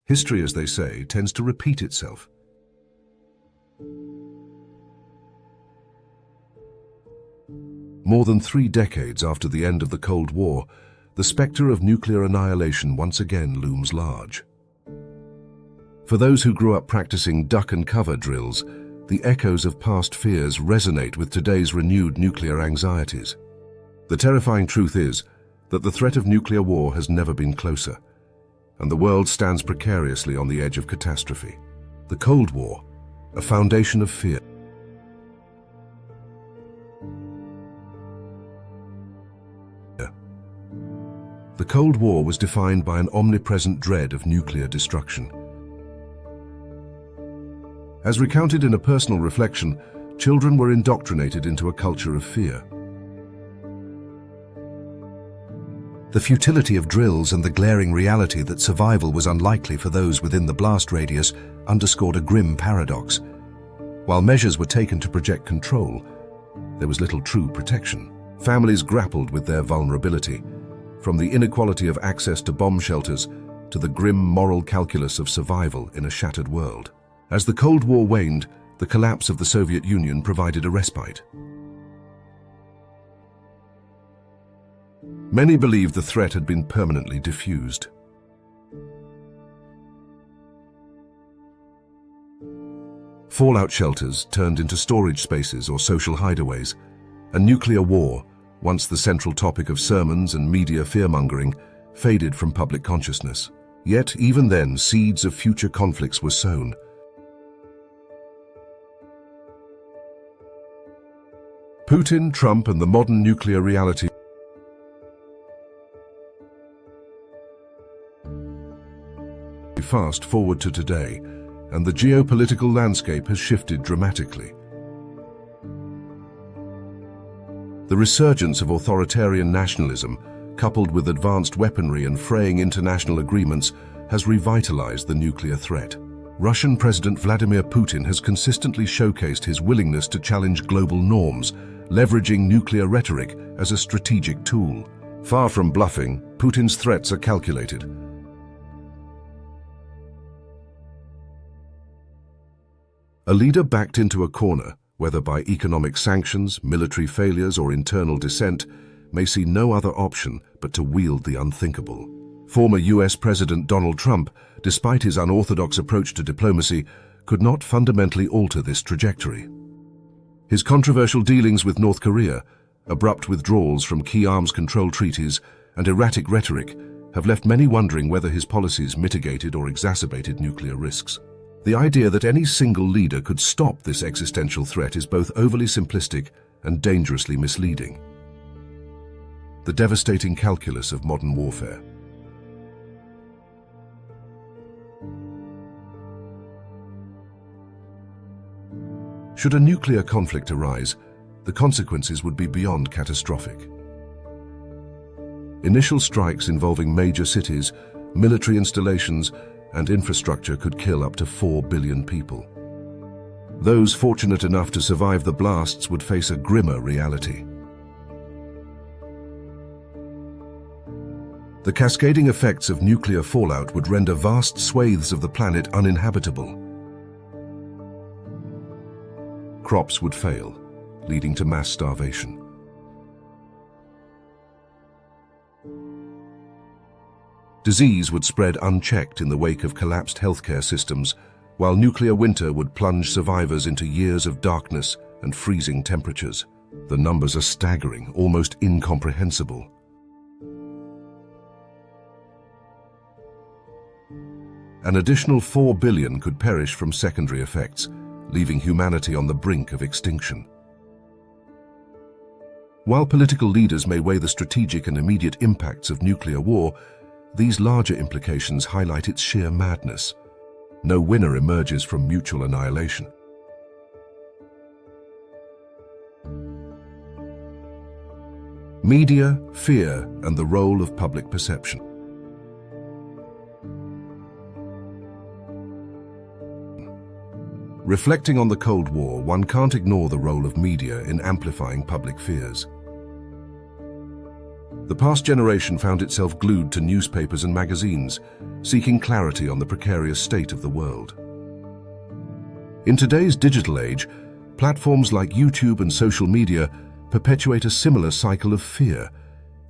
History, as they say, tends to repeat itself. More than 3 decades after the end of the Cold War, the specter of nuclear annihilation once again looms large. For those who grew up practicing duck-and-cover drills, the echoes of past fears resonate with today's renewed nuclear anxieties. The terrifying truth is that the threat of nuclear war has never been closer, and the world stands precariously on the edge of catastrophe. The Cold War, a foundation of fear. The Cold War was defined by an omnipresent dread of nuclear destruction. As recounted in a personal reflection, children were indoctrinated into a culture of fear. The futility of drills and the glaring reality that survival was unlikely for those within the blast radius underscored a grim paradox. While measures were taken to project control, there was little true protection. Families grappled with their vulnerability, from the inequality of access to bomb shelters to the grim moral calculus of survival in a shattered world. As the Cold War waned, the collapse of the Soviet Union provided a respite. Many believed the threat had been permanently diffused. Fallout shelters turned into storage spaces or social hideaways, and nuclear war, once the central topic of sermons and media fear-mongering, faded from public consciousness. Yet, even then, seeds of future conflicts were sown. Putin, Trump, and the modern nuclear reality. Fast forward to today, and the geopolitical landscape has shifted dramatically. The resurgence of authoritarian nationalism, coupled with advanced weaponry and fraying international agreements, has revitalized the nuclear threat. Russian President Vladimir Putin has consistently showcased his willingness to challenge global norms, leveraging nuclear rhetoric as a strategic tool. Far from bluffing, Putin's threats are calculated. A leader backed into a corner, whether by economic sanctions, military failures, or internal dissent, may see no other option but to wield the unthinkable. Former US President Donald Trump, despite his unorthodox approach to diplomacy, could not fundamentally alter this trajectory. His controversial dealings with North Korea, abrupt withdrawals from key arms control treaties, and erratic rhetoric have left many wondering whether his policies mitigated or exacerbated nuclear risks. The idea that any single leader could stop this existential threat is both overly simplistic and dangerously misleading. The devastating calculus of modern warfare. Should a nuclear conflict arise, the consequences would be beyond catastrophic. Initial strikes involving major cities, military installations, and infrastructure could kill up to 4 billion people. Those fortunate enough to survive the blasts would face a grimmer reality. The cascading effects of nuclear fallout would render vast swathes of the planet uninhabitable. Crops would fail, leading to mass starvation. Disease would spread unchecked in the wake of collapsed healthcare systems, while nuclear winter would plunge survivors into years of darkness and freezing temperatures. The numbers are staggering, almost incomprehensible. An additional 4 billion could perish from secondary effects, leaving humanity on the brink of extinction. While political leaders may weigh the strategic and immediate impacts of nuclear war, these larger implications highlight its sheer madness. No winner emerges from mutual annihilation. Media, fear, and the role of public perception. Reflecting on the Cold War, one can't ignore the role of media in amplifying public fears. The past generation found itself glued to newspapers and magazines, seeking clarity on the precarious state of the world. In today's digital age, platforms like YouTube and social media perpetuate a similar cycle of fear,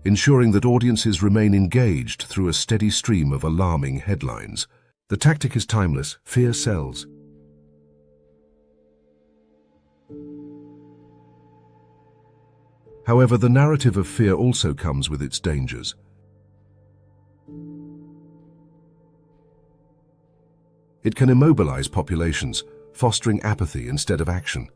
ensuring that audiences remain engaged through a steady stream of alarming headlines. The tactic is timeless: fear sells. However, the narrative of fear also comes with its dangers. It can immobilize populations, fostering apathy instead of action.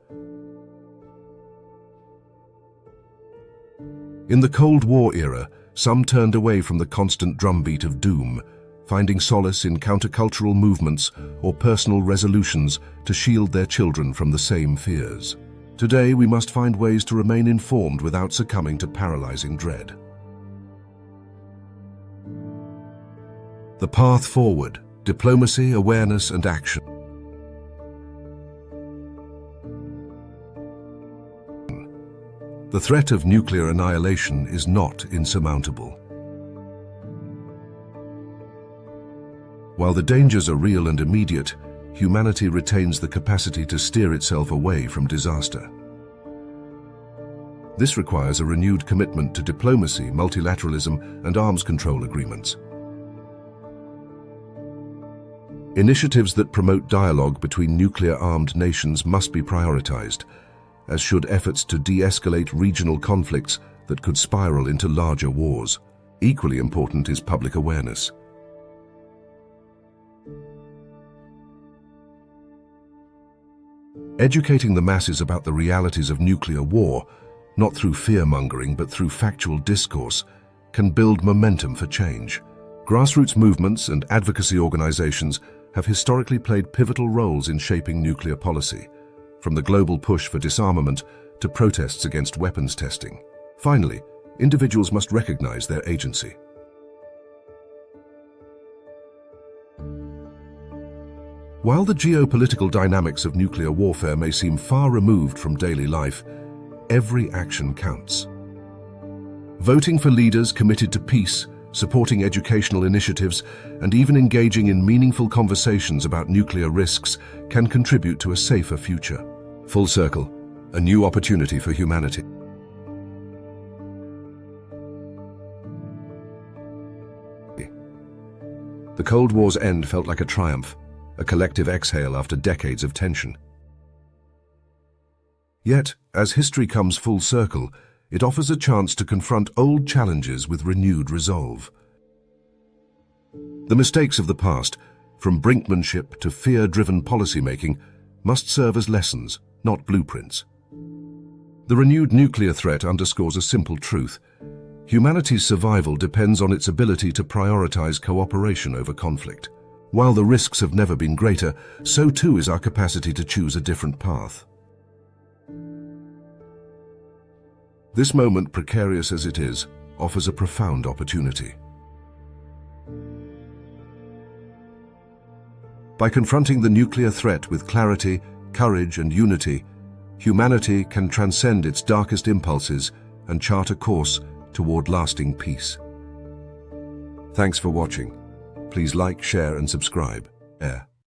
In the Cold War era, some turned away from the constant drumbeat of doom, finding solace in countercultural movements or personal resolutions to shield their children from the same fears. Today, we must find ways to remain informed without succumbing to paralyzing dread. The path forward: diplomacy, awareness, and action. The threat of nuclear annihilation is not insurmountable. While the dangers are real and immediate, humanity retains the capacity to steer itself away from disaster. This requires a renewed commitment to diplomacy, multilateralism, and arms control agreements. Initiatives that promote dialogue between nuclear-armed nations must be prioritized, as should efforts to de-escalate regional conflicts that could spiral into larger wars. Equally important is public awareness. Educating the masses about the realities of nuclear war, not through fear-mongering but through factual discourse, can build momentum for change. Grassroots movements and advocacy organizations have historically played pivotal roles in shaping nuclear policy, from the global push for disarmament to protests against weapons testing. Finally, individuals must recognize their agency. While the geopolitical dynamics of nuclear warfare may seem far removed from daily life, every action counts. Voting for leaders committed to peace, supporting educational initiatives, and even engaging in meaningful conversations about nuclear risks can contribute to a safer future. Full circle, a new opportunity for humanity. The Cold War's end felt like a triumph, a collective exhale after decades of tension. Yet, as history comes full circle, it offers a chance to confront old challenges with renewed resolve. The mistakes of the past, from brinkmanship to fear-driven policymaking, must serve as lessons, not blueprints. The renewed nuclear threat underscores a simple truth: humanity's survival depends on its ability to prioritize cooperation over conflict. While the risks have never been greater, so too is our capacity to choose a different path. This moment, precarious as it is, offers a profound opportunity. By confronting the nuclear threat with clarity, courage, and unity, humanity can transcend its darkest impulses and chart a course toward lasting peace. Thanks for watching. Please like, share, and subscribe.